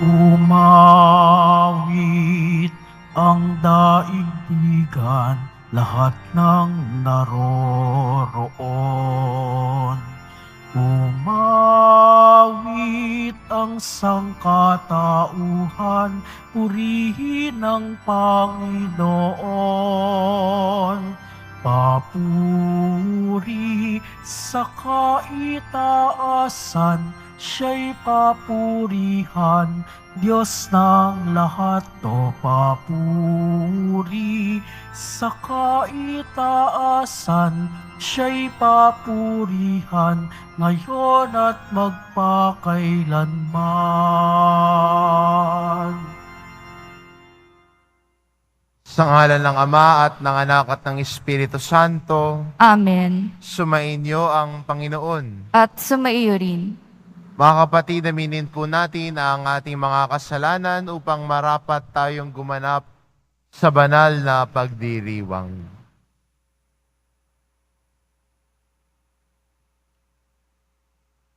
Umawit ang daigdigan, lahat ng naroroon. Umawit ang sangkatauhan, purihin ang Panginoon. Papuri sa kaitaasan, siya'y papurihan, Diyos ng lahat. O papuri sa kaitaasan, siya'y papurihan, ngayon at magpakailanman. Sa ngalan ng Ama at ng Anak at ng Espiritu Santo, Amen. sumainyo ang Panginoon. At sumaiyo rin. Mga kapatid, aminin po natin ang ating mga kasalanan upang marapat tayong gumanap sa banal na pagdiriwang.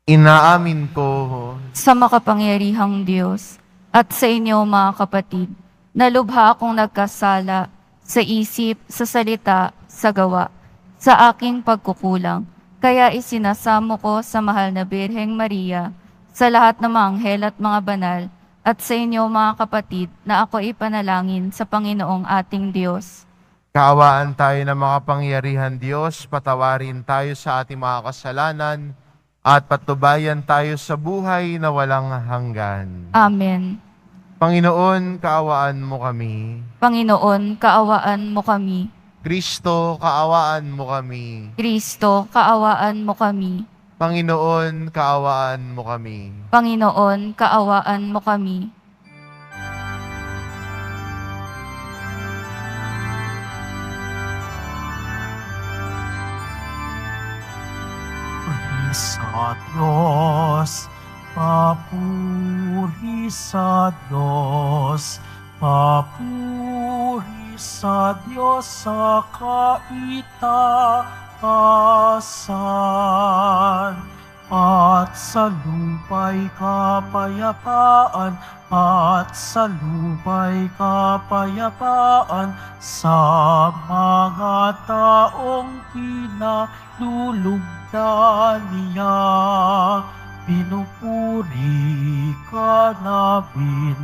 Inaamin ko Sa makapangyarihang Diyos at sa inyo mga kapatid, na lubha akong nagkasala sa isip, sa salita, sa gawa, sa aking pagkukulang. Kaya isinasamo ko sa mahal na Birheng Maria, sa lahat ng mga anghel at mga banal, at sa inyo mga kapatid, na ako ipanalangin sa Panginoong ating Diyos. kaawaan tayo ng makapangyarihan Diyos, patawarin tayo sa ating mga kasalanan, at patnubayan tayo sa buhay na walang hanggan. Amen. Panginoon, kaawaan mo kami. Panginoon, kaawaan mo kami. Kristo, kaawaan mo kami. Kristo, kaawaan mo kami. Panginoon, kaawaan mo kami. Panginoon, kaawaan mo kami. Papuri sa Diyos, papuri sa Diyos, papuri sa Diyos sa kaitaasan. At sa lupa'y kapayapaan, at sa lupa'y kapayapaan, sa mga taong kinalulugdan niya. Pinupuri ka namin,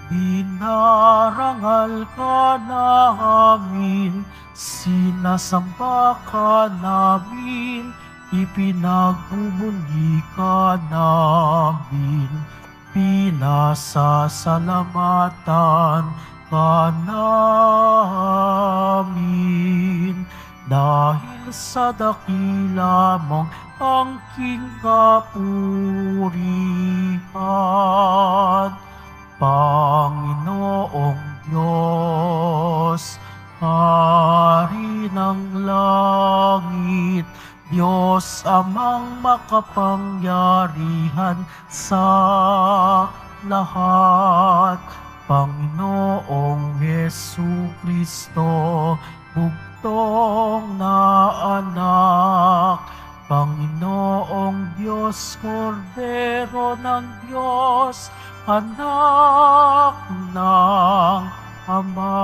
dinarangal ka namin, sinasamba ka namin, ipinagbubunyi ka namin, pinasasalamatan ka namin. Dahil sa dakila mong angking kapurihan, Panginoong Diyos, Hari ng langit, Diyos amang makapangyarihan sa lahat, Panginoong Jesucristo, bugtong na anak, Panginoong Diyos, Kordero ng Diyos, anak ng Ama.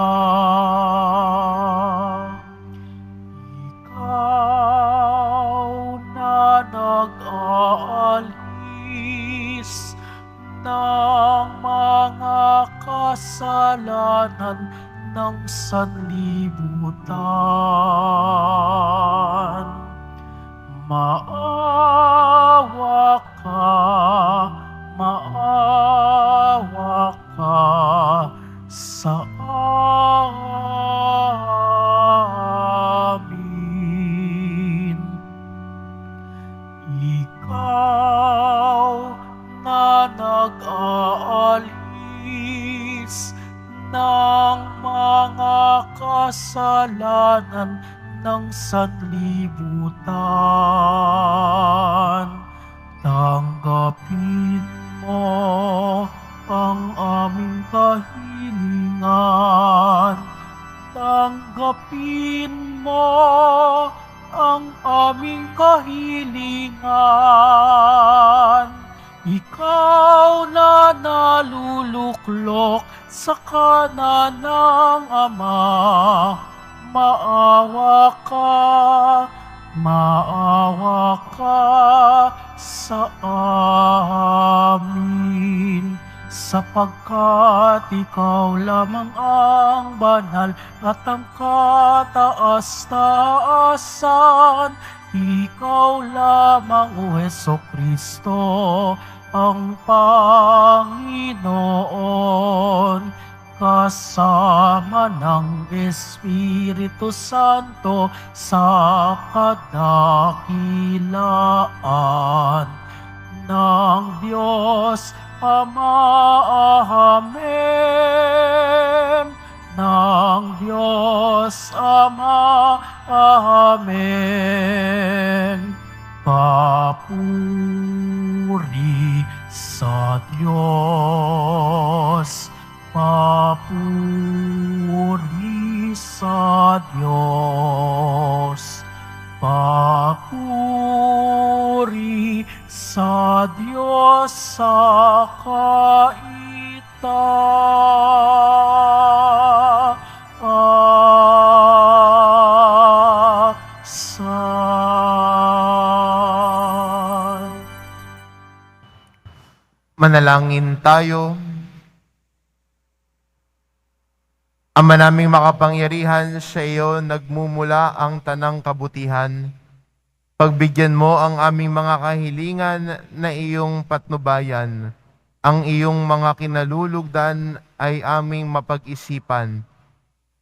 Ikaw na nag-aalis ng mga kasalanan ng sanlibutan. Maawa ka sa amin. Ikaw na nag-aalis ng mga kasalanan ng sanlibutan, tanggapin mo ang aming kahilingan. Tanggapin mo ang aming kahilingan. Ikaw na nalulugdan luklok sa kanan ng Ama. Maawa ka sa amin, sapagkat ikaw lamang ang banal at ang kataas-taasan. Ikaw lamang, O Jesucristo, ang Panginoon, kasama ng Espiritu Santo sa kadakilaan ng Diyos Ama. Amen. Ng Diyos Ama. Amen. Papuri sa Diyos. Papuri sa Diyos. Papuri sa Diyos sa kaitaasan. Manalangin tayo. Ama naming makapangyarihan, sa iyo nagmumula ang tanang kabutihan. Pagbigyan mo ang aming mga kahilingan na iyong patnubayan. Ang iyong mga kinalulugdan ay aming mapag-isipan.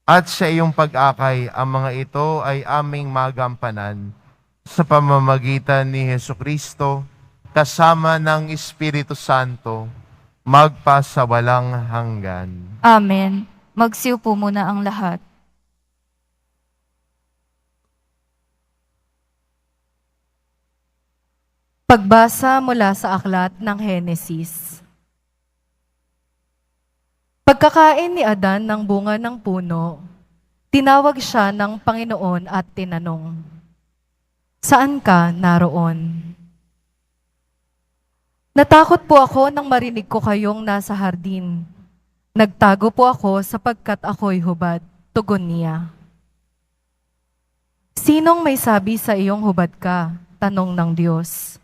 At sa iyong pag-akay, ang mga ito ay aming magampanan. Sa pamamagitan ni Jesucristo, kasama ng Espiritu Santo, magpasawalang hanggan. Amen. Magsiupo muna ang lahat. Pagbasa mula sa aklat ng Henesis. Pagkakain ni Adan ng bunga ng puno, tinawag siya ng Panginoon at tinanong, "Saan ka naroon?" "Natakot po ako nang marinig ko kayong nasa hardin. Nagtago po ako sapagkat ako'y hubad," tugon niya. "Sinong may sabi sa iyong hubad ka?" tanong ng Diyos.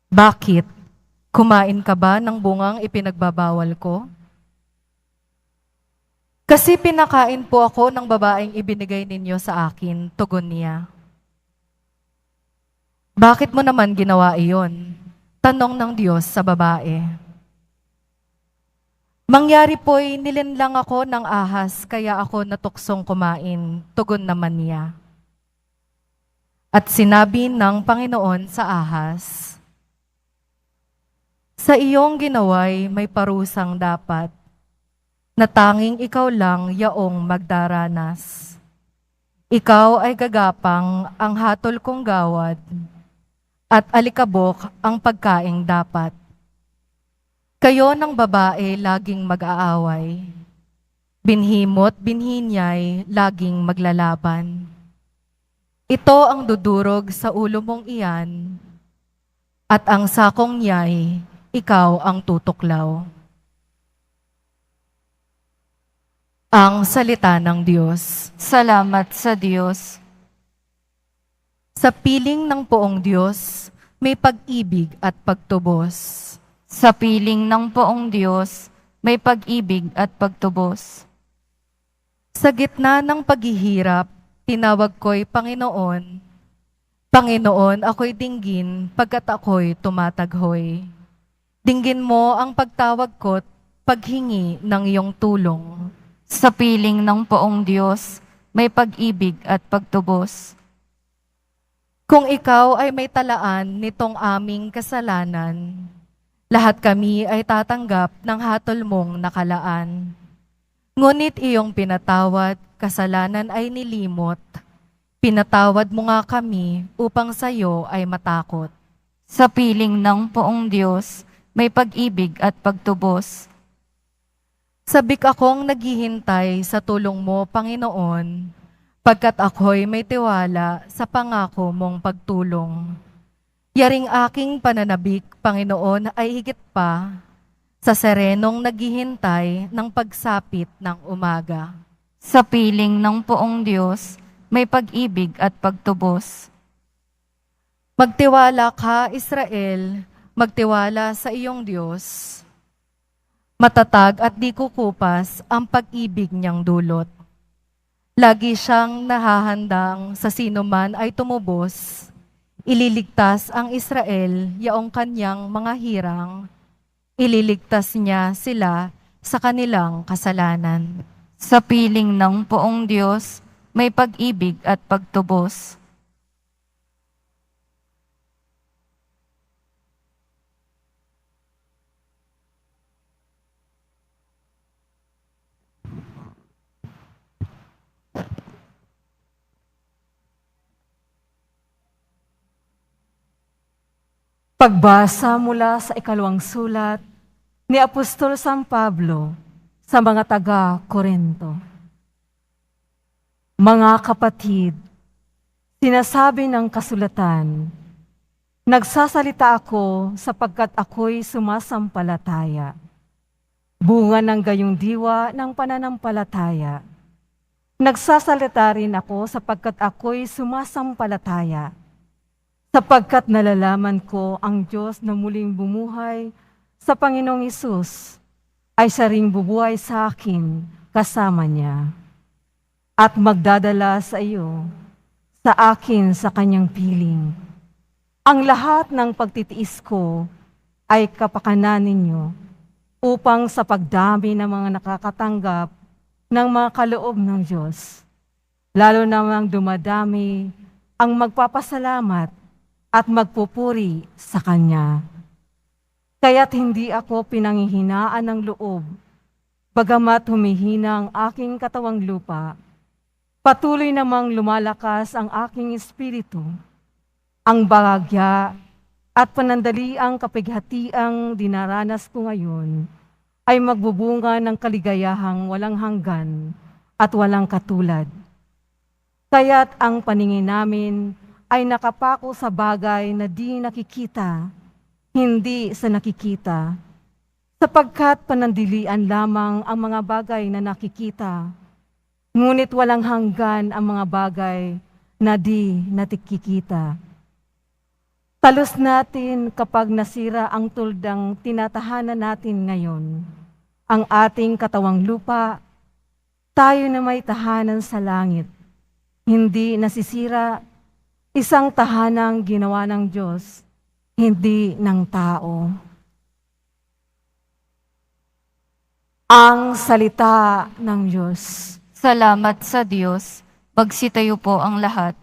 "Bakit? Kumain ka ba ng bungang ipinagbabawal ko?" "Kasi pinakain po ako ng babaeng ibinigay ninyo sa akin," tugon niya. "Bakit mo naman ginawa iyon?" tanong ng Diyos sa babae. "Mangyari po'y nilinlang ako ng ahas, kaya ako natuksong kumain," tugon naman niya. At sinabi ng Panginoon sa ahas, "Sa iyong ginaway may parusang dapat, na tanging ikaw lang yaong magdaranas. Ikaw ay gagapang ang hatol kong gawad, at alikabok ang pagkaing dapat. Kayo ng babae laging mag-aaway, binhimo't binhi niya'y laging maglalaban. Ito ang dudurog sa ulo mong iyan, at ang sakong niya'y ikaw ang tutuklaw." Ang salita ng Diyos. Salamat sa Diyos. Sa piling ng poong Diyos, may pag-ibig at pagtubos. Sa piling ng poong Diyos, may pag-ibig at pagtubos. Sa gitna ng paghihirap, tinawag ko'y Panginoon. Panginoon, ako'y dinggin pagkat ako'y tumataghoy. Dinggin mo ang pagtawag ko't paghingi ng iyong tulong. Sa piling ng poong Diyos, may pag-ibig at pagtubos. Kung ikaw ay may talaan nitong aming kasalanan, lahat kami ay tatanggap ng hatol mong nakalaan. Ngunit iyong pinatawad, kasalanan ay nilimot. Pinatawad mo nga kami upang sayo ay matakot. Sa piling ng poong Diyos, may pag-ibig at pagtubos. Sabik akong naghihintay sa tulong mo, Panginoon, pagkat ako'y may tiwala sa pangako mong pagtulong. Yaring aking pananabik, Panginoon, ay higit pa sa serenong naghihintay ng pagsapit ng umaga. Sa piling ng poong Diyos, may pag-ibig at pagtubos. Magtiwala ka, Israel, magtiwala sa iyong Diyos. Matatag at di kukupas ang pag-ibig niyang dulot. Lagi siyang nahahandang sa sinuman ay tumubos. Ililigtas ang Israel, yaong kanyang mga hirang. Ililigtas niya sila sa kanilang kasalanan. Sa piling ng poong Diyos, may pag-ibig at pagtubos. Pagbasa mula sa ikalawang sulat ni Apostol San Pablo sa mga taga-Korinto. Mga kapatid, sinasabi ng kasulatan, nagsasalita ako sapagkat ako'y sumasampalataya. Bunga ng gayong diwa ng pananampalataya. Nagsasalita rin ako sapagkat ako'y sumasampalataya. Sapagkat nalalaman ko ang Diyos na muling bumuhay sa Panginoong Hesus ay siya ring bubuhay sa akin kasama niya at magdadala sa iyo, sa akin sa kanyang piling. Ang lahat ng pagtitiis ko ay kapakanan ninyo upang sa pagdami ng mga nakakatanggap ng mga kaloob ng Diyos, lalo namang dumadami ang magpapasalamat at magpupuri sa Kanya. Kaya't hindi ako pinanghihinaan ng loob, bagamat humihina ang aking katawang lupa, patuloy namang lumalakas ang aking espiritu. Ang bahagya at panandaliang kapighatiang dinaranas ko ngayon ay magbubunga ng kaligayahang walang hanggan at walang katulad. Kaya't ang paningin namin ay nakapako sa bagay na di nakikita, hindi sa nakikita, sapagkat panandilian lamang ang mga bagay na nakikita, ngunit walang hanggan ang mga bagay na di nakikita. Talos natin kapag nasira ang tuldang tinatahanan natin ngayon, ang ating katawang lupa, tayo na may tahanan sa langit, hindi nasisira. Isang tahanang ginawa ng Diyos, hindi ng tao. Ang salita ng Diyos. Salamat sa Diyos. Magsitayo po ang lahat.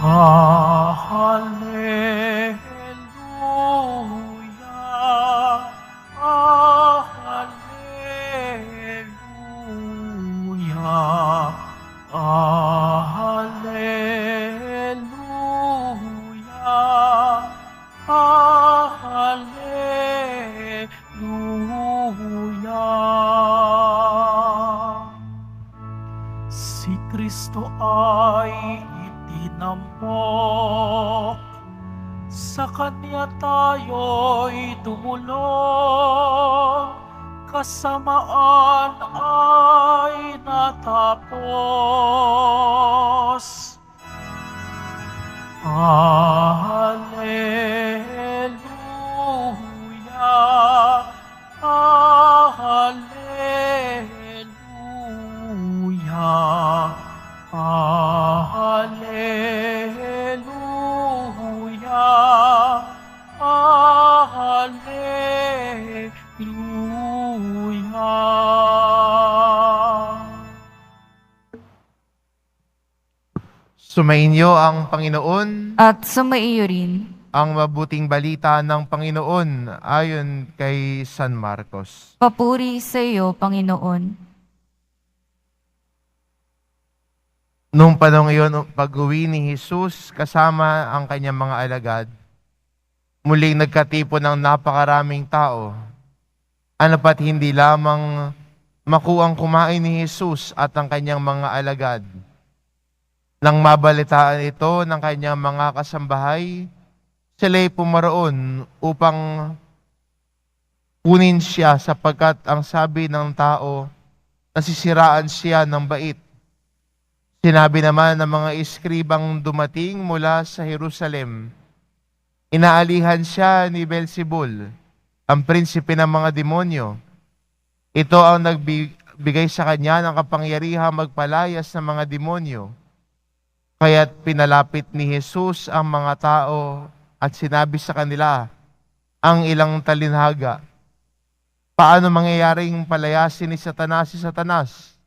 Hallelujah. Hallelujah. Hallelujah. Hallelujah. Si Kristo ay itinampok, sa Kanya tayo'y tumulong, kasamaan ay natapos. Hallelujah, hallelujah, hallelujah, hallelujah. Sumainyo ang Panginoon, At sumaiyo rin. ang mabuting balita ng Panginoon ayon kay San Marcos. Papuri sa iyo, Panginoon. Noong panahon iyon, pag-uwi ni Jesus kasama ang kanyang mga alagad, muling nagkatipon ng napakaraming tao. Ano pat hindi lamang makuang kumain ni Jesus at ang kanyang mga alagad, Nang mabalitaan ito ng kanyang mga kasambahay, sila'y pumaroon upang kunin siya sapagkat ang sabi ng tao, nasisiraan siya ng bait. Sinabi naman ng mga iskribang dumating mula sa Jerusalem, inaalihan siya ni Beelzebul, ang prinsipe ng mga demonyo. Ito ang nagbigay sa kanya ng kapangyarihang magpalayas ng mga demonyo. Kaya't pinalapit ni Jesus ang mga tao at sinabi sa kanila ang ilang talinhaga. Paano mangyayaring palayasin ni Satanas si Satanas?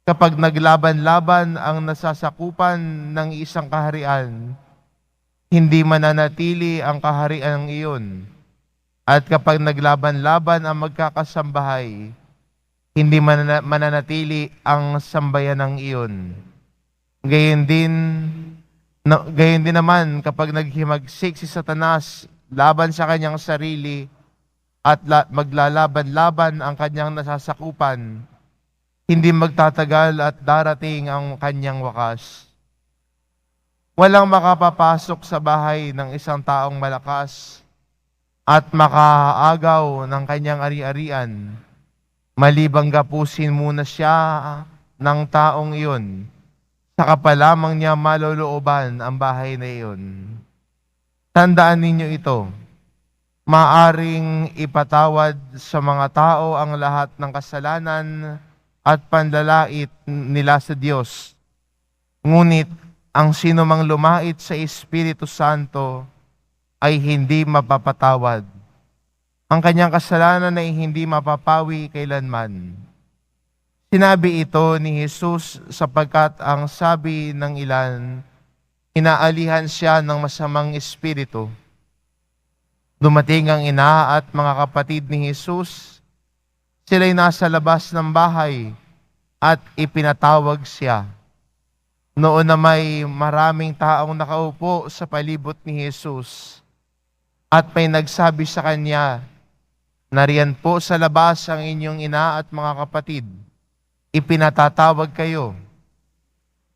Kapag naglaban-laban ang nasasakupan ng isang kaharian, hindi mananatili ang kaharian iyon. At kapag naglaban-laban ang magkakasambahay, hindi mananatili ang sambayanang iyon. Gayon din naman kapag naghimagsik si Satanas laban sa kanyang sarili at maglalaban-laban ang kanyang nasasakupan, hindi magtatagal at darating ang kanyang wakas. Walang makapapasok sa bahay ng isang taong malakas at makaagaw ng kanyang ari-arian, malibang gapusin muna siya ng taong iyon. Saka pa lamang niya malolooban ang bahay na iyon. Tandaan ninyo ito, maaring ipatawad sa mga tao ang lahat ng kasalanan at panlalait nila sa Diyos. Ngunit ang sino mang lumait sa Espiritu Santo ay hindi mapapatawad. Ang kanyang kasalanan ay hindi mapapawi kailanman. Sinabi ito ni Jesus sapagkat ang sabi ng ilan, inaalihan siya ng masamang espiritu. Dumating ang ina at mga kapatid ni Jesus. Sila'y nasa labas ng bahay at ipinatawag siya. Noon na may maraming taong nakaupo sa palibot ni Jesus at may nagsabi sa kanya, nariyan po sa labas ang inyong ina at mga kapatid. Ipinatatawag kayo.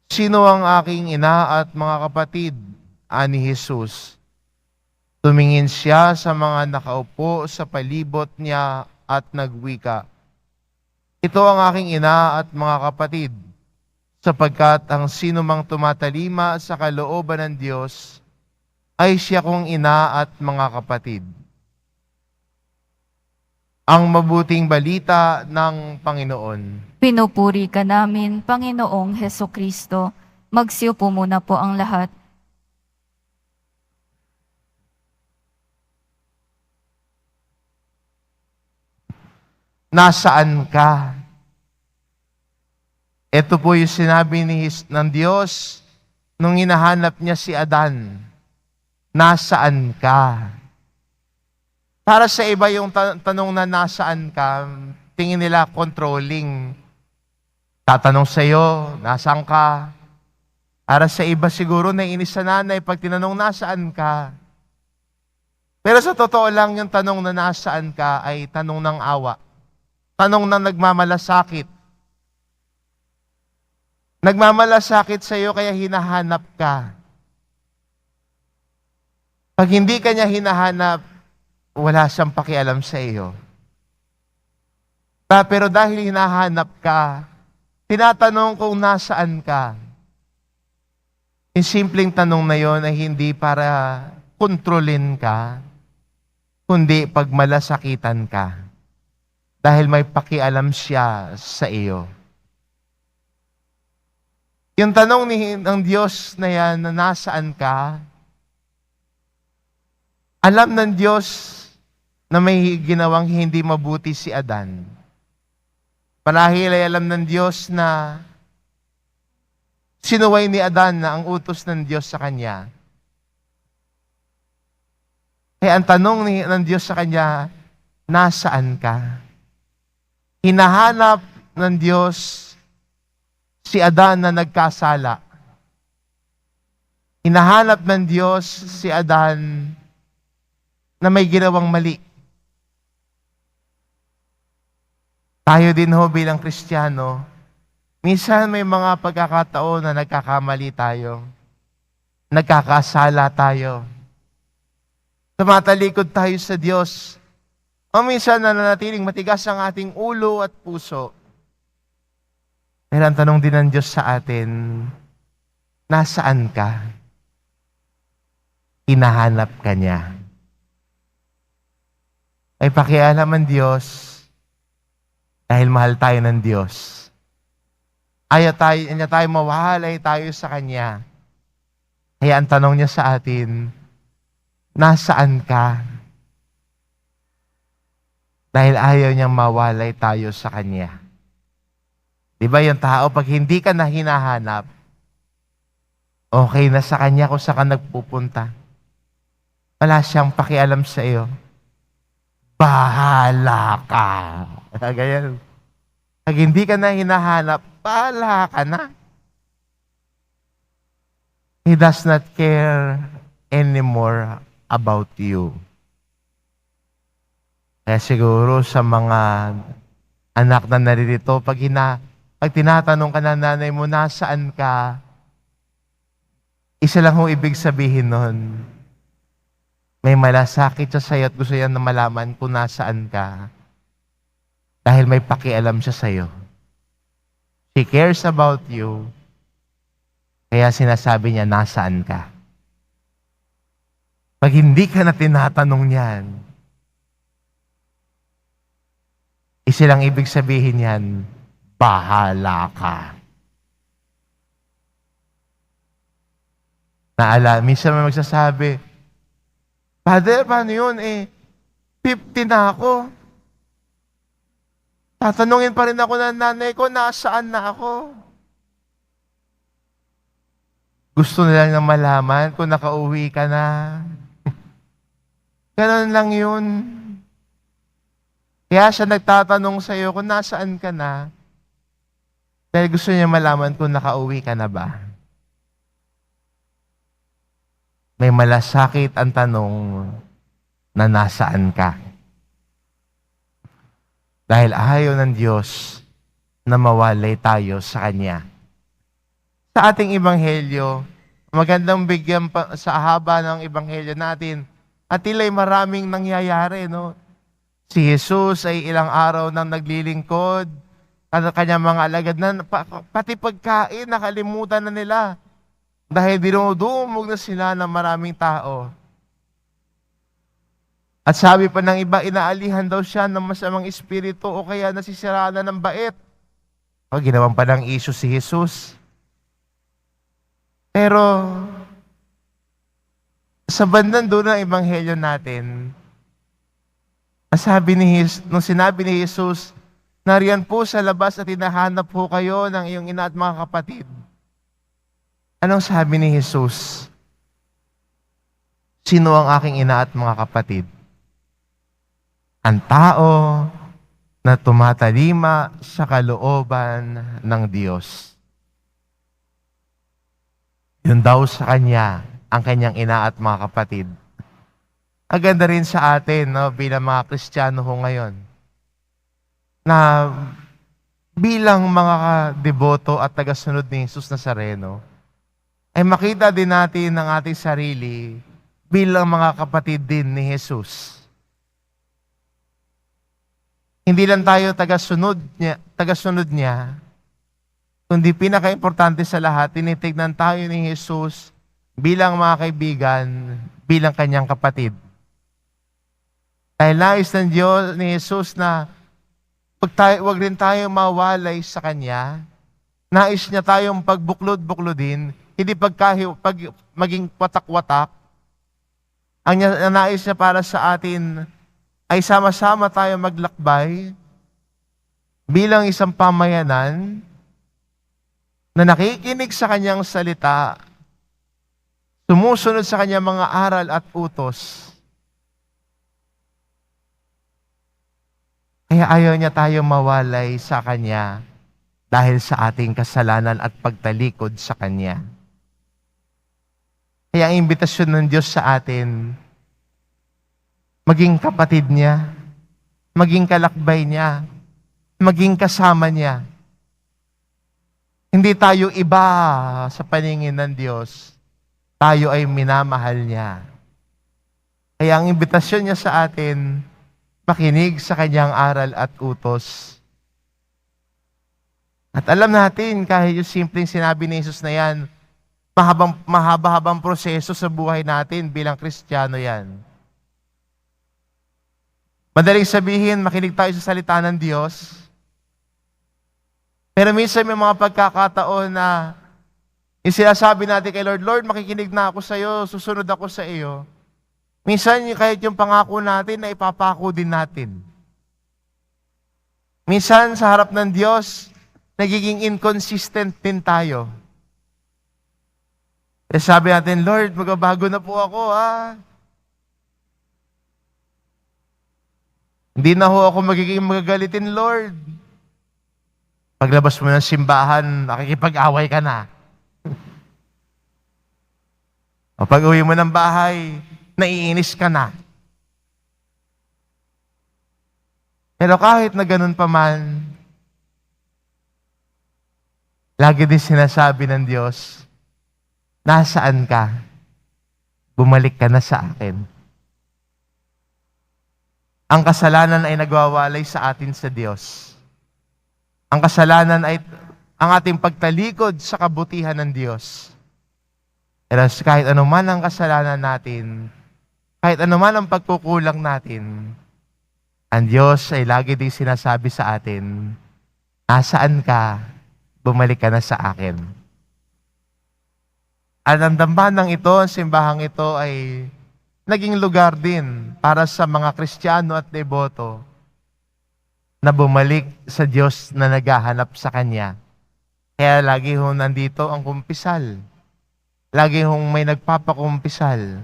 Sino ang aking ina at mga kapatid? Ani Jesus. Tumingin siya sa mga nakaupo sa palibot niya at nagwika, ito ang aking ina at mga kapatid, sapagkat ang sino mang tumatalima sa kalooban ng Diyos ay siya kong ina at mga kapatid. Ang mabuting balita ng Panginoon. Pinupuri ka namin, Panginoong Hesukristo. Magsiupo muna po ang lahat. Nasaan ka? Ito po yung sinabi ng Diyos nung hinahanap niya si Adan. Nasaan ka? Para sa iba yung tanong na nasaan ka, tingin nila controlling. Tatanong sa iyo, nasaan ka? Para sa iba siguro naiinis sa nanay pag tinanong nasaan ka. Pero sa totoo lang yung tanong na nasaan ka ay tanong ng awa. Tanong na nagmamalasakit. Nagmamalasakit sa iyo kaya hinahanap ka. Pag hindi ka niya hinahanap, wala siyang pakialam sa iyo. Pero dahil hinahanap ka, tinatanong kung nasaan ka. Yung simpleng tanong na yon ay hindi para kontrolin ka, kundi pagmalasakitan ka. Dahil may pakialam siya sa iyo. Yung tanong ng Diyos na yan, na nasaan ka, alam ng Diyos na may ginawang hindi mabuti si Adan. Marahil ay alam ng Diyos na sinuway ni Adan na ang utos ng Diyos sa kanya. Kaya ang tanong ng Diyos sa kanya, nasaan ka? Hinahanap ng Diyos si Adan na nagkasala. Hinahanap ng Diyos si Adan na may ginawang mali. Tayo din ho bilang Kristiyano, Minsan may mga pagkakataon na nagkakamali tayo. Nagkakasala tayo. Tumatalikod tayo sa Diyos. O minsan nananatiling matigas ang ating ulo at puso. Pero ang tanong din ng Diyos sa atin, nasaan ka? Hinahanap ka niya. Ay pakialam ang Diyos dahil mahal tayo ng Diyos. Ayaw niya tayo mawahalay tayo sa Kanya. Kaya ang tanong niya sa atin, nasaan ka? Dahil ayaw niyang mawalay tayo sa Kanya. Di ba yung tao, pag hindi ka na hinahanap, okay na sa Kanya kung saan ka nagpupunta. Wala siyang pakialam sa iyo. Bahala ka. Ganyan. Pag hindi ka na hinahanap, bahala ka na. He does not care anymore about you. Kaya siguro sa mga anak na naririto, pag tinatanong ka na nanay mo, nasaan ka? Isa lang ho ibig sabihin nun. May malasakit siya sa'yo at gusto niya na malaman kung nasaan ka. Dahil may pakialam siya sa'yo. She cares about you. Kaya sinasabi niya, nasaan ka? Pag hindi ka na tinatanong niyan, isa lang ibig sabihin yan, bahala ka. Minsan may magsasabi, Father, paano yun? 50 na ako. Tatanungin pa rin ako ng nanay ko, nasaan na ako? Gusto nilang na malaman kung nakauwi ka na. Ganon lang yun. Kaya siya nagtatanong sa iyo kung nasaan ka na. Dahil gusto niya malaman kung nakauwi ka na ba. May malasakit ang tanong na nasaan ka. Dahil ayaw ng Diyos na mawalay tayo sa Kanya. Sa ating ebanghelyo, magandang bigyan pa, sa haba ng ebanghelyo natin, at tila'y maraming nangyayari, no? Si Jesus ay ilang araw nang naglilingkod, kanyang mga alagad na pati pagkain nakalimutan na nila. Dahil dinudumog na sila ng maraming tao. At sabi pa ng iba, inaalihan daw siya ng masamang espiritu o kaya nasisiraan na ng bait. O ginawan pa ng issue si Jesus. Pero, sa bandang doon ng ebanghelyo natin, nung sinabi ni Jesus, nariyan po sa labas at hinahanap po kayo ng iyong ina at mga kapatid. Anong sabi ni Jesus? Sino ang aking ina at mga kapatid? Ang tao na tumatalima sa kalooban ng Diyos. Yun daw sa Kanya, ang Kanyang ina at mga kapatid. Ang ganda rin sa atin, no, bilang mga Kristiyano ho ngayon, na bilang mga deboto at tagasunod ni Jesus Nazareno, ay makita din natin ang ating sarili bilang mga kapatid din ni Jesus. Hindi lang tayo tagasunod niya, kundi pinaka-importante sa lahat, tinitignan tayo ni Jesus bilang mga kaibigan, bilang Kanyang kapatid. Dahil nais ng Diyos ni Jesus na wag rin tayo mawalay sa Kanya, nais niya tayong pagbuklod-buklodin, hindi maging watak-watak. Ang nais niya para sa atin ay sama-sama tayo maglakbay bilang isang pamayanan na nakikinig sa Kanyang salita, sumusunod sa Kanyang mga aral at utos. Kaya ayaw niya tayo mawalay sa Kanya dahil sa ating kasalanan at pagtalikod sa Kanya. Kaya ang imbitasyon ng Diyos sa atin, maging kapatid niya, maging kalakbay niya, maging kasama niya. Hindi tayo iba sa paningin ng Diyos. Tayo ay minamahal niya. Kaya ang imbitasyon niya sa atin, makinig sa kanyang aral at utos. At alam natin, kahit yung simpleng sinabi ni Jesus na yan, mahaba-habang proseso sa buhay natin bilang Kristiyano yan. Madaling sabihin, makinig tayo sa salita ng Diyos. Pero minsan may mga pagkakataon na yung sinasabi natin kay Lord, Lord, makikinig na ako sa iyo, susunod ako sa iyo. Minsan, kahit yung pangako natin, na ipapako din natin. Minsan, sa harap ng Diyos, nagiging inconsistent din tayo. Eh sabi natin, Lord, magbabago na po ako, ha? Hindi na ho ako magiging magagalitin, Lord. Paglabas mo ng simbahan, nakikipag-away ka na. O pag uwi mo ng bahay, naiinis ka na. Pero kahit na ganun pa man, lagi din sinasabi ng Diyos, nasaan ka? Bumalik ka na sa akin. Ang kasalanan ay nagwawalay sa atin sa Diyos. Ang kasalanan ay ang ating pagtalikod sa kabutihan ng Diyos. Pero kahit anuman ang kasalanan natin, kahit anuman ang pagkukulang natin, ang Diyos ay lagi din sinasabi sa atin, nasaan ka? Bumalik ka na sa akin. At ang dambanang ito, ang simbahang ito ay naging lugar din para sa mga Kristiyano at deboto na bumalik sa Diyos na naghahanap sa Kanya. Kaya lagi hong nandito ang kumpisal. Lagi hong may nagpapakumpisal.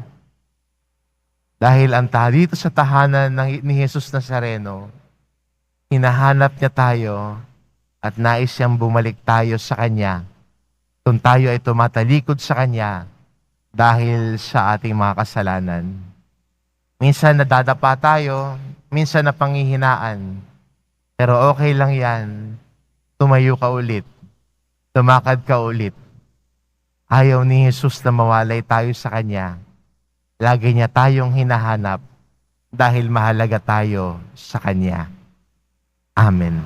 Dahil ang dito sa tahanan ni Jesus Nazareno, hinahanap niya tayo at nais siyang bumalik tayo sa Kanya. Kung tayo ay tumatalikod sa Kanya dahil sa ating mga kasalanan. Minsan nadadapa tayo, minsan napanghihinaan. Pero okay lang yan. Tumayo ka ulit. Tumakad ka ulit. Ayaw ni Jesus na mawalay tayo sa Kanya. Lagi niya tayong hinahanap dahil mahalaga tayo sa Kanya. Amen.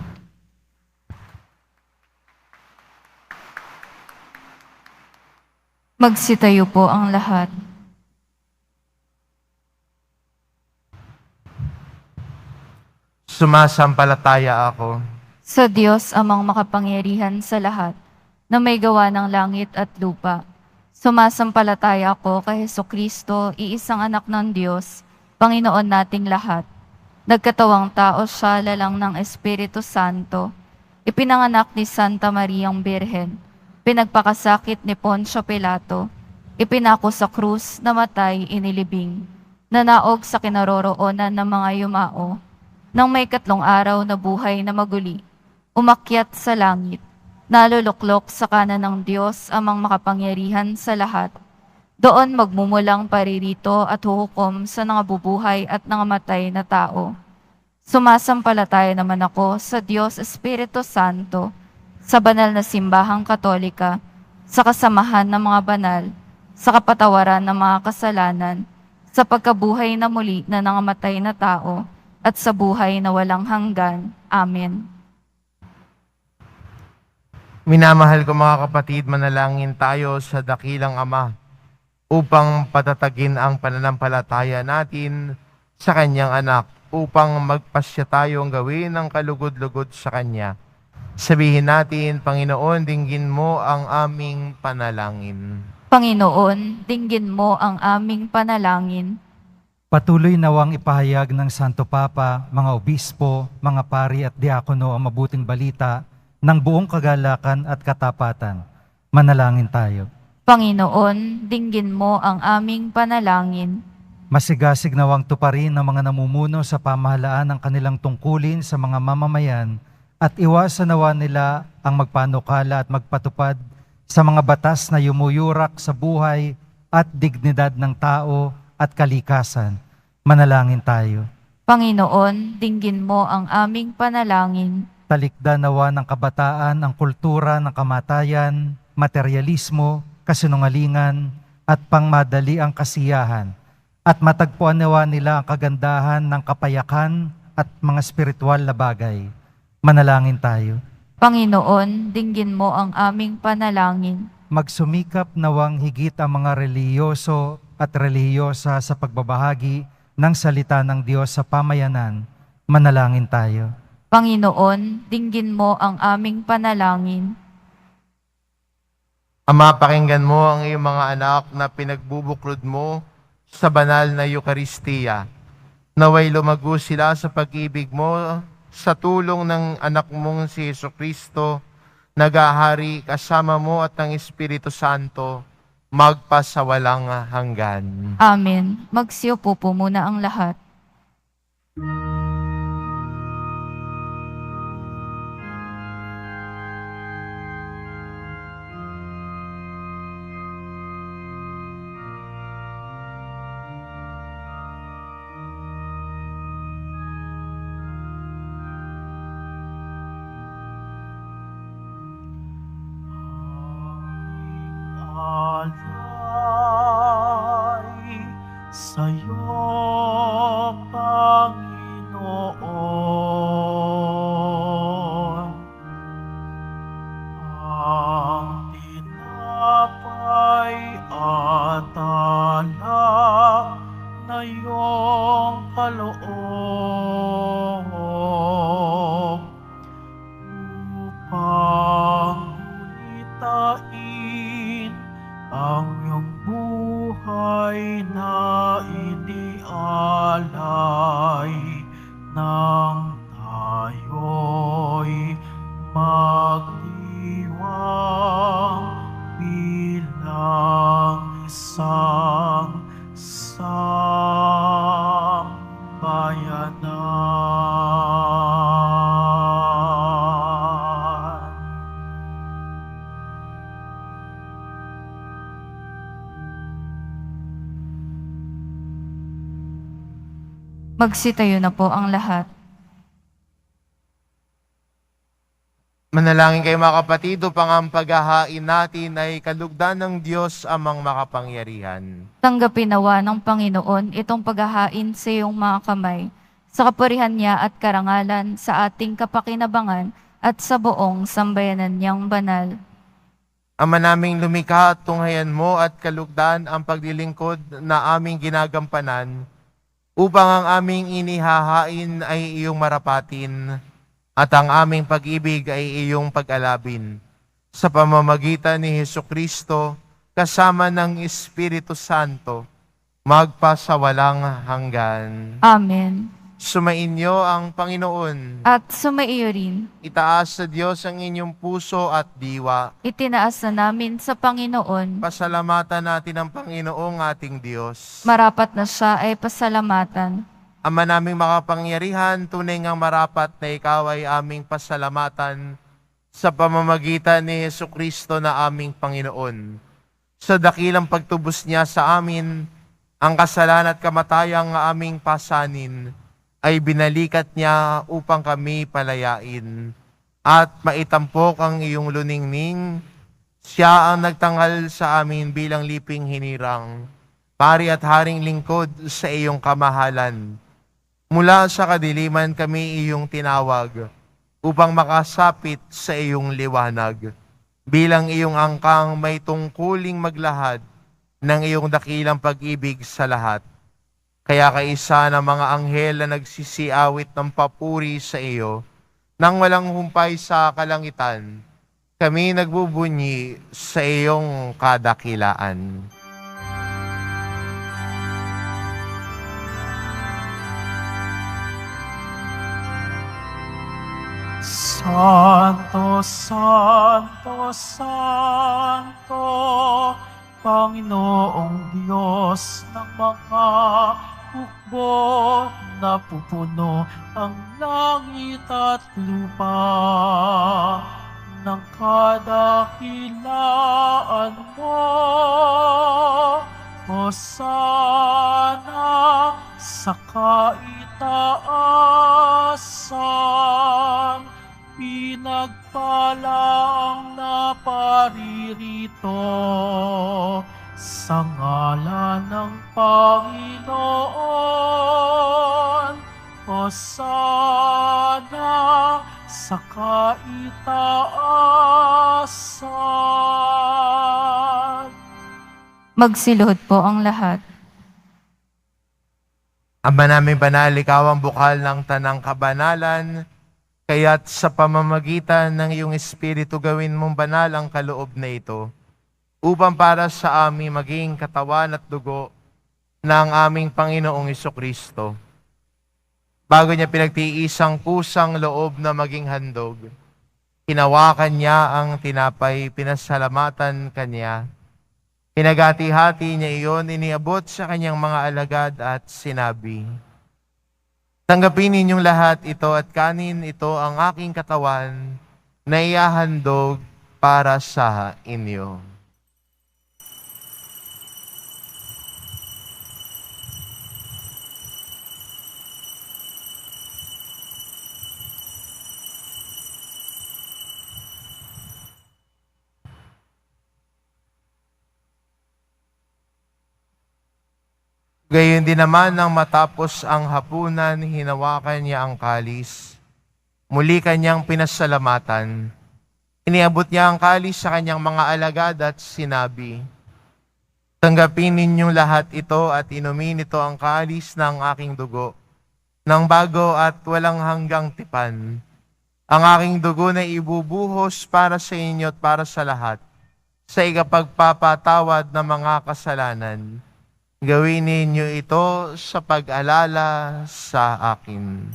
Magsitayo po ang lahat. Sumasampalataya ako Sa Diyos amang makapangyarihan sa lahat, na may gawa ng langit at lupa. Sumasampalataya ako kay Hesukristo, iisang anak ng Diyos, Panginoon nating lahat. Nagkatawang tao siya lalang ng Espiritu Santo. Ipinanganak ni Santa Mariang Birhen. Pinagpakasakit ni Poncio Pilato. Ipinako sa krus, namatay, inilibing. Nanaog sa kinaroroonan ng mga yumao. Nang may 3 araw na buhay na maguli, umakyat sa langit, naluluklok sa kanan ng Diyos amang makapangyarihan sa lahat. Doon magmumulang paririto at huhukom sa nangabubuhay at nangamatay na tao. Sumasampalataya naman ako sa Diyos Espiritu Santo, sa banal na simbahang katolika, sa kasamahan ng mga banal, sa kapatawaran ng mga kasalanan, sa pagkabuhay na muli na nangamatay na tao, at sa buhay na walang hanggan. Amen. Minamahal ko mga kapatid, manalangin tayo sa dakilang Ama upang patatagin ang pananampalataya natin sa Kanyang anak, upang magpasya tayong gawin ang kalugod-lugod sa Kanya. Sabihin natin, Panginoon, dinggin mo ang aming panalangin. Panginoon, dinggin mo ang aming panalangin. Patuloy nawang ipahayag ng Santo Papa, mga obispo, mga pari at diakono ang mabuting balita ng buong kagalakan at katapatan. Manalangin tayo. Panginoon, dinggin mo ang aming panalangin. Masigasig nawang tuparin ng mga namumuno sa pamahalaan ng kanilang tungkulin sa mga mamamayan at iwasan nawa nila ang magpanukala at magpatupad sa mga batas na yumuyurak sa buhay at dignidad ng tao at kalikasan. Manalangin tayo. Panginoon, dinggin mo ang aming panalangin. Talikda nawa ng kabataan ang kultura ng kamatayan, materialismo, kasinungalingan, at pangmadali ang kasiyahan, at matagpuan nawa nila ang kagandahan ng kapayakan at mga spiritual na bagay. Manalangin tayo. Panginoon, dinggin mo ang aming panalangin. Magsumikap nawang higit ang mga relihiyoso at relihiyosa sa pagbabahagi ng salita ng Diyos sa pamayanan. Manalangin tayo. Panginoon, dinggin mo ang aming panalangin. Ama, pakinggan mo ang iyong mga anak na pinagbubuklod mo sa banal na Eukaristiya. Naway lumago sila sa pag-ibig mo sa tulong ng anak mong si Jesucristo, nagahari kasama mo at ng Espiritu Santo, magpasawalang hanggan. Amen. Magsiupo po muna ang lahat. Alay sa'yo, Panginoon, ang tinapay at alak na iyong kaloob upang gulitain ang iyong buhay na inialay nang tayo'y magdiwang bilang isang sambayanan. Magsitayo na po ang lahat. Manalangin kayo mga kapatid, upang ang paghahain natin ay kalugdan ng Diyos amang makapangyarihan. Tanggapin nawa ng Panginoon itong paghahain sa iyong mga kamay, sa kapurihan niya at karangalan, sa ating kapakinabangan at sa buong sambayanan niyang banal. Ama naming lumikha, tunghayan mo at kalugdan ang paglilingkod na aming ginagampanan, upang ang aming inihahain ay iyong marapatin, at ang aming pag-ibig ay iyong pag-alabin. Sa pamamagitan ni Jesucristo, kasama ng Espiritu Santo, magpasawalang hanggan. Amen. Sumainyo ang Panginoon. At sumaiyo rin, Itaas sa Diyos ang inyong puso at diwa. itinaas na namin sa Panginoon. Pasalamatan natin ang Panginoong ating Diyos. Marapat na siya ay pasalamatan. Ama naming makapangyarihan, tunay ngang marapat na ikaw ay aming pasalamatan sa pamamagitan ni Jesucristo na aming Panginoon. Sa dakilang pagtubos niya sa amin, ang kasalanan at kamatayang aming pasanin ay binalikat niya upang kami palayain. At maitampok ang iyong luningning, siya ang nagtanghal sa amin bilang liping hinirang, pari at haring lingkod sa iyong kamahalan. Mula sa kadiliman kami iyong tinawag, upang makasapit sa iyong liwanag. Bilang iyong angkang may tungkuling maglahad ng iyong dakilang pag-ibig sa lahat. Kaya kaisa ng mga anghel na nagsisiawit ng papuri sa iyo, nang walang humpay sa kalangitan, kami nagbubunyi sa iyong kadakilaan. Santo, Santo, Santo, Panginoong Diyos ng mga hukbo, napupuno ang langit at lupa ng kadakilaan mo. Hosana sa kaitaasan, sa ngalan ng Panginoon. Hosana sa kaitaasan. Magsiluhod po ang lahat. Ama naming banal, ikaw ang bukal ng tanang kabanalan, kaya't sa pamamagitan ng iyong Espiritu gawin mong banal ang kaloob na ito, upang para sa amin maging katawan at dugo ng aming Panginoong Hesukristo. Bago niya pinagtiis ang kusang loob na maging handog, hinawakan niya ang tinapay, pinasalamatan kanya. Pinagati-hati niya iyon, iniabot sa kanyang mga alagad at sinabi, "Tanggapin ninyong lahat ito at kanin ito ang aking katawan na ihahandog para sa inyo." Gayon din naman nang matapos ang hapunan, hinawakan niya ang kalis. Muli kanyang pinasalamatan. Iniabot niya ang kalis sa kanyang mga alagad at sinabi, "Tanggapin ninyong lahat ito at inumin ito ang kalis ng aking dugo, ng bago at walang hanggang tipan. Ang aking dugo na ibubuhos para sa inyo at para sa lahat, sa ikapagpapatawad ng mga kasalanan. Gawin ninyo ito sa pag-alala sa akin."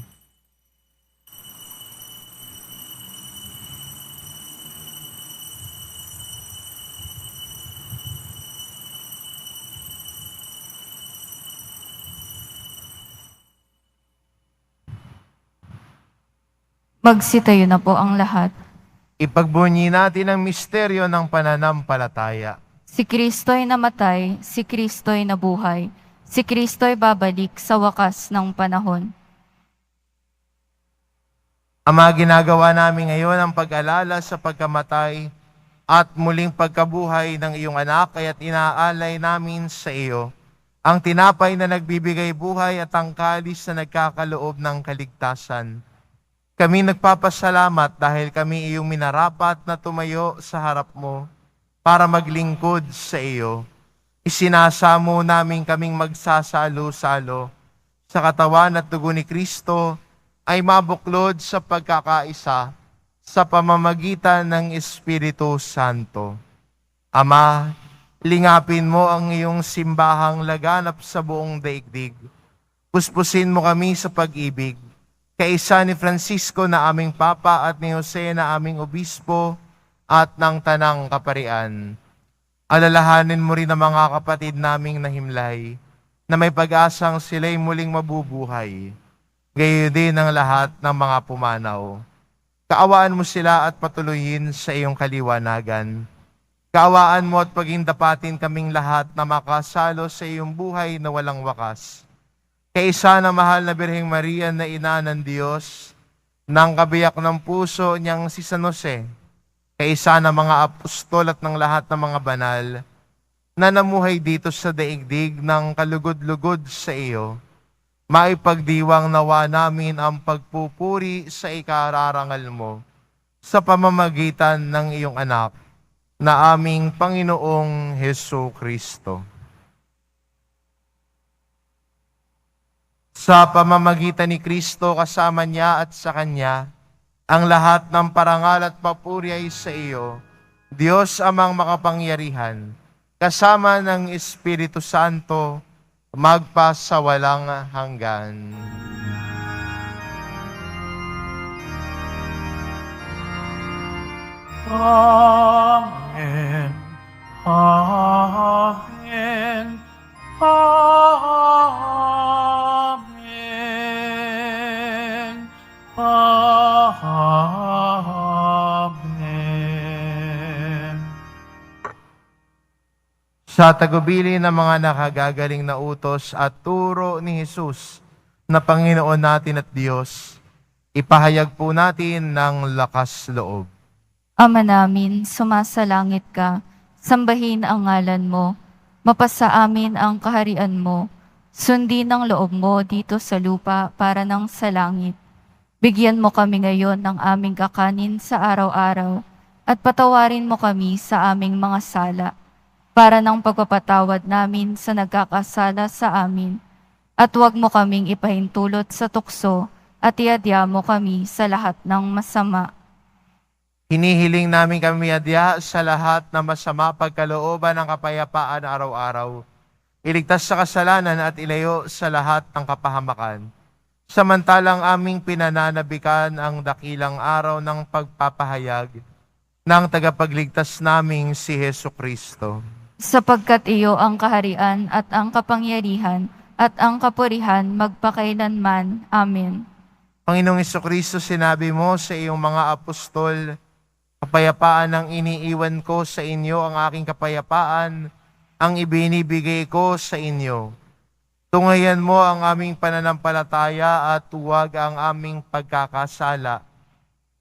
Magsitayo na po ang lahat. Ipagbunyi natin ang misteryo ng pananampalataya. Si Kristo'y namatay, si Kristo'y nabuhay, si Kristo'y babalik sa wakas ng panahon. Ama, ginagawa namin ngayon ang pag-alala sa pagkamatay at muling pagkabuhay ng iyong anak, kaya't inaalay namin sa iyo ang tinapay na nagbibigay buhay at ang kalis na nagkakaloob ng kaligtasan. Kami nagpapasalamat dahil kami iyong minarapat na tumayo sa harap mo para maglingkod sa iyo. Isinasamo namin kaming magsasalo-salo sa katawan at dugo ni Kristo ay mabuklod sa pagkakaisa sa pamamagitan ng Espiritu Santo. Ama, lingapin mo ang iyong simbahang laganap sa buong daigdig. Puspusin mo kami sa pag-ibig, kaisa ni Francisco na aming Papa at ni Jose na aming Obispo at ng Tanang Kaparian. Alalahanin mo rin ang mga kapatid naming nahimlay na may pag-asang sila'y muling mabubuhay. Gayon din ang lahat ng mga pumanaw. Kaawaan mo sila at patuloyin sa iyong kaliwanagan. Kaawaan mo at pagindapatin kaming lahat na makasalo sa iyong buhay na walang wakas. Kaisa na mahal na Birheng Maria na ina ng Diyos, ng kabiyak ng puso niyang si San Jose, kaisa ng mga apostol at ng lahat ng mga banal na namuhay dito sa daigdig ng kalugod-lugod sa iyo, maipagdiwang nawa namin ang pagpupuri sa ikararangal mo sa pamamagitan ng iyong anak na aming Panginoong Hesukristo. Sa pamamagitan ni Kristo, kasama niya at sa Kanya, ang lahat ng parangal at papuri ay sa iyo, Diyos amang makapangyarihan, kasama ng Espiritu Santo, magpasawalang hanggan. Amen. Amen. Amen. Amen. Sa tagubili ng mga nakagagaling na utos at turo ni Jesus na Panginoon natin at Diyos, ipahayag po natin ng lakas loob. Ama namin, sumasalangit ka, Sambahin ang ngalan mo. Mapasa amin ang kaharian mo. Sundin ang loob mo dito sa lupa para ng sa langit. Bigyan mo kami ngayon ng aming kakanin sa araw-araw at patawarin mo kami sa aming mga sala para ng pagpapatawad namin sa nagkakasala sa amin. At huwag mo kaming ipahintulot sa tukso at iadya mo kami sa lahat ng masama. Hinihiling namin kami adya sa lahat na masama pagkalooban ng kapayapaan araw-araw. Iligtas sa kasalanan at ilayo sa lahat ng kapahamakan. Samantalang aming pinananabikan ang dakilang araw ng pagpapahayag ng tagapagligtas naming si Hesu Kristo. Sapagkat iyo ang kaharian at ang kapangyarihan at ang kapurihan magpakailanman. Amen. Panginoong Jesucristo, sinabi mo sa iyong mga apostol, kapayapaan ang iniiwan ko sa inyo, ang aking kapayapaan ang ibinibigay ko sa inyo. Tungayan mo ang aming pananampalataya at huwag ang aming pagkakasala.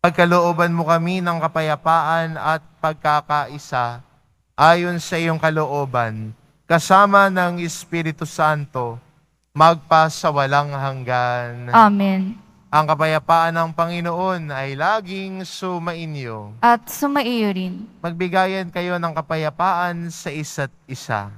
Pagkalooban mo kami ng kapayapaan at pagkakaisa ayon sa iyong kalooban, kasama ng Espiritu Santo, magpa sa walang hanggan. Amen. Ang kapayapaan ng Panginoon ay laging sumainyo. At sumaiyo rin. Magbigayan kayo ng kapayapaan sa isa't isa.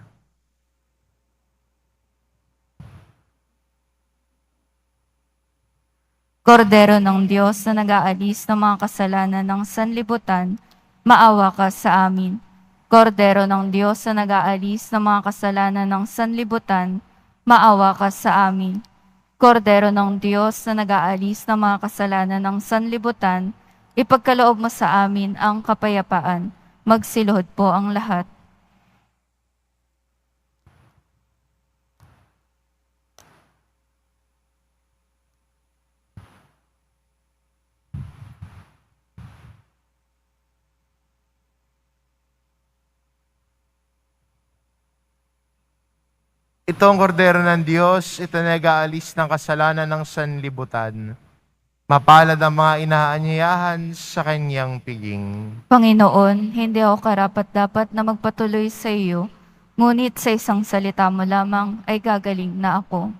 Kordero ng Diyos na nag-aalis ng mga kasalanan ng sanlibutan, maawa ka sa amin. Kordero ng Diyos na nag-aalis ng mga kasalanan ng sanlibutan, maawa ka sa amin. Kordero ng Diyos na nag-aalis ng mga kasalanan ng sanlibutan, ipagkaloob mo sa amin ang kapayapaan. Magsiluhod po ang lahat. Ito ang kordero ng Diyos, ito nag-aalis ng kasalanan ng sanlibutan. Mapalad ang mga inaanyayahan sa kanyang piging. Panginoon, hindi ako karapat-dapat na magpatuloy sa iyo, ngunit sa isang salita mo lamang ay gagaling na ako.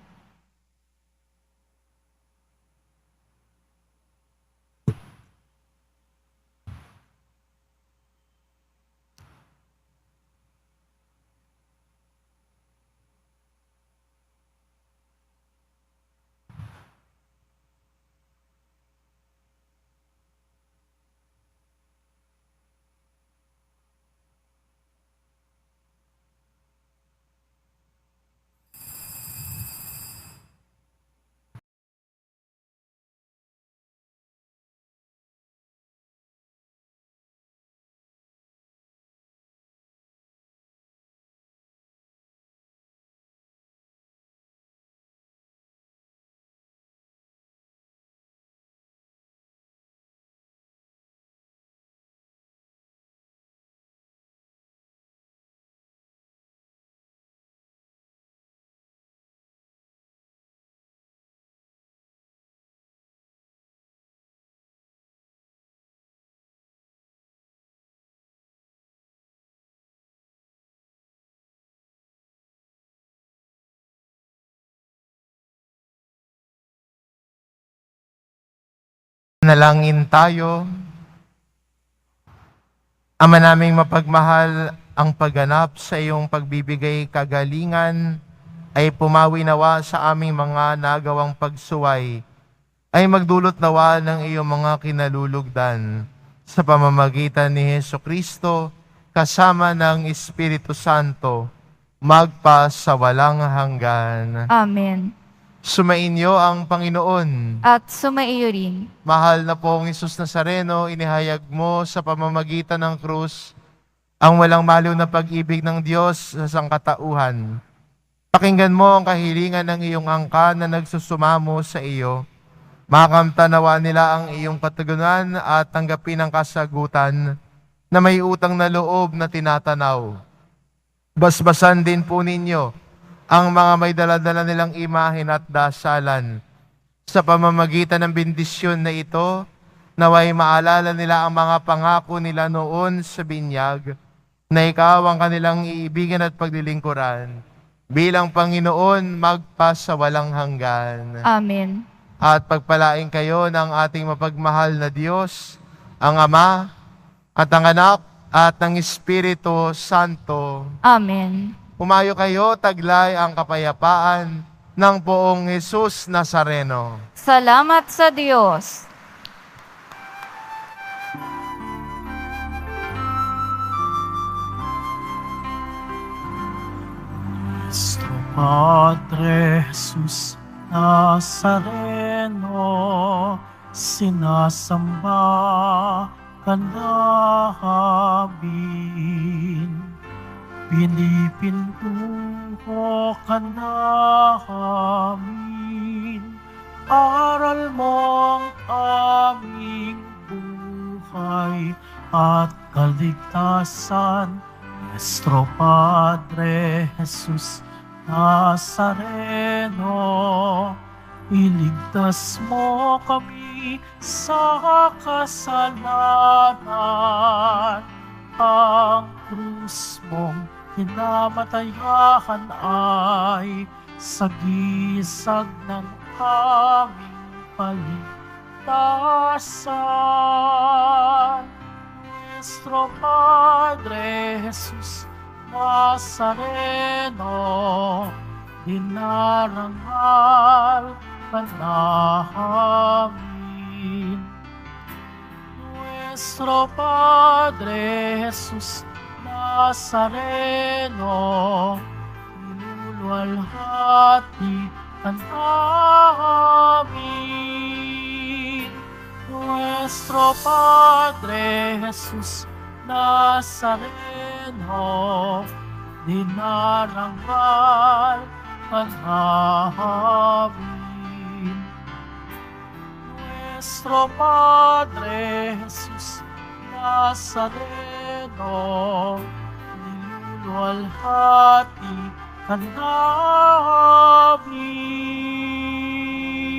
Nalangin tayo. Ama naming mapagmahal, ang pagganap sa iyong pagbibigay kagalingan ay pumawi nawa sa aming mga nagawang pagsuway, ay magdulot nawa ng iyong mga kinalulugdan sa pamamagitan ni Hesu Kristo kasama ng Espiritu Santo, magpa sa walang hanggan. Amen. Sumainyo ang Panginoon. At sumaiyo rin. Mahal na pong Isus Nazareno, inihayag mo sa pamamagitan ng krus ang walang maliw na pag-ibig ng Diyos sa sangkatauhan. Pakinggan mo ang kahilingan ng iyong angkan na nagsusumamo sa iyo. Makamtanawa nila ang iyong katugunan at tanggapin ang kasagutan na may utang na loob na tinatanaw. Basbasan din po ninyo ang mga may daladala nilang imahen at dasalan. Sa pamamagitan ng bendisyon na ito, naway maalala nila ang mga pangako nila noon sa binyag na ikaw ang kanilang iibigin at paglilingkuran bilang Panginoon magpasawalang hanggan. Amen. At pagpalain kayo ng ating mapagmahal na Diyos, ang Ama at ang Anak at ng Espiritu Santo. Amen. Humayo kayo, taglay ang kapayapaan ng Poong Jesus Nazareno. Salamat sa Diyos. Nuestro Padre Jesus Nazareno, sinasamba ka namin. Pinipintuho ka namin. Aral mong aming buhay at kaligtasan. Nuestro Padre Jesus Nazareno, iligtas mo kami sa kasalanan. Ang krus mong hinamatayan ay sagisag ng aming paligtasan. Nuestro Padre Jesus Nazareno, dinarangal ka namin. Nuestro Padre Jesus Nazareno, niluluwalhati ka namin. Nuestro Padre Jesus Nazareno, dinarangal ka namin. Nuestro Padre Jesus Nazareno, niluluwalhati ka namin.